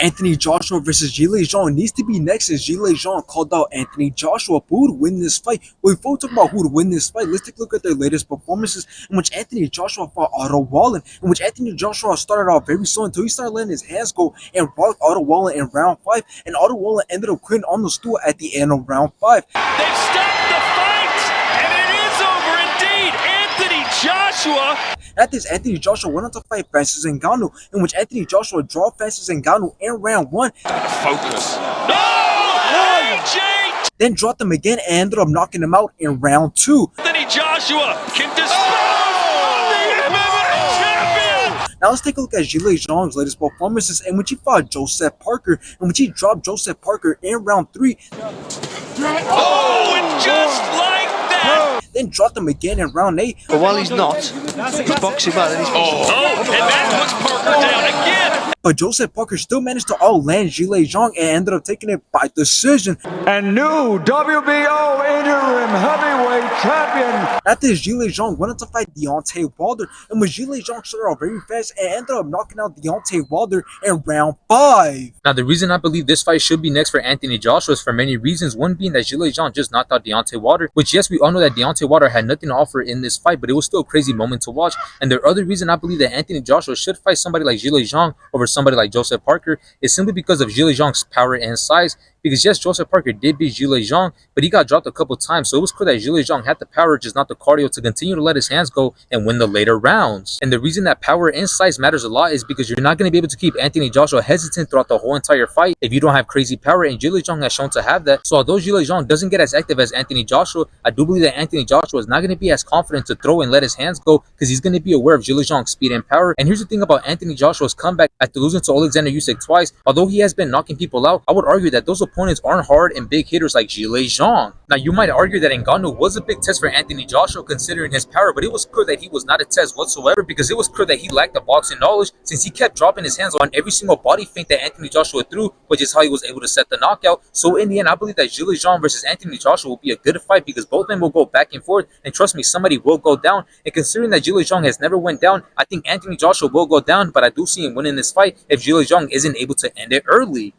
Anthony Joshua versus Zhilei Zhang needs to be next, as Zhilei Zhang called out Anthony Joshua. But who would win this fight? Well, before we talk about who would win this fight, let's take a look at their latest performances, in which Anthony Joshua fought Otto Wallin, in which Anthony Joshua started off very slow until he started letting his hands go and rocked Otto Wallin in round 5, and Otto Wallin ended up quitting on the stool at the end of round 5. They've stopped the fight, and it is over indeed. Anthony Joshua. At this, Anthony Joshua went on to fight Francis Ngannou, in which Anthony Joshua drew Francis Ngannou in round 1. Focus. No! AJ! Then dropped him again and ended up knocking him out in round 2. Anthony Joshua can dispose of the MMA champion! Now let's take a look at Zhilei Zhang's latest performances, in which he fought Joseph Parker, in which he dropped Joseph Parker in round 3. Oh, and just like that! Then dropped him again in round 8. But while he's not, he's boxing well and he's And that puts Parker down again! But Joseph Parker still managed to outland Zhilei Zhang and ended up taking it by decision. And new WBO interim heavyweight champion. After Zhilei Zhang went on to fight Deontay Wilder, and when Zhilei Zhang started out very fast and ended up knocking out Deontay Wilder in round 5. Now, the reason I believe this fight should be next for Anthony Joshua is for many reasons. One being that Zhilei Zhang just knocked out Deontay Wilder, which, yes, we all know that Deontay Wilder had nothing to offer in this fight, but it was still a crazy moment to watch. And the other reason I believe that Anthony Joshua should fight somebody like Zhilei Zhang over somebody like Joseph Parker is simply because of Zhilei Zhang's power and size. Because yes, Joseph Parker did beat Zhilei Zhang, but he got dropped a couple times, so it was clear that Zhilei Zhang had the power, just not the cardio, to continue to let his hands go and win the later rounds. And the reason that power and size matters a lot is because you're not going to be able to keep Anthony Joshua hesitant throughout the whole entire fight if you don't have crazy power, and Zhilei Zhang has shown to have that. So although Zhilei Zhang doesn't get as active as Anthony Joshua, I do believe that Anthony Joshua is not going to be as confident to throw and let his hands go, because he's going to be aware of Zhilei Zhang's speed and power. And here's the thing about Anthony Joshua's comeback after losing to Alexander Usyk twice. Although he has been knocking people out, I would argue that those opponents aren't hard and big hitters like Zhilei Zhang. Now, you might argue that Ngannou was a big test for Anthony Joshua considering his power, but it was clear that he was not a test whatsoever, because it was clear that he lacked the boxing knowledge, since he kept dropping his hands on every single body feint that Anthony Joshua threw, which is how he was able to set the knockout. So in the end, I believe that Zhilei Zhang versus Anthony Joshua will be a good fight, because both men will go back and forth, and trust me, somebody will go down. And considering that Zhilei Zhang has never went down, I think Anthony Joshua will go down, but I do see him winning this fight if Zhilei Zhang isn't able to end it early.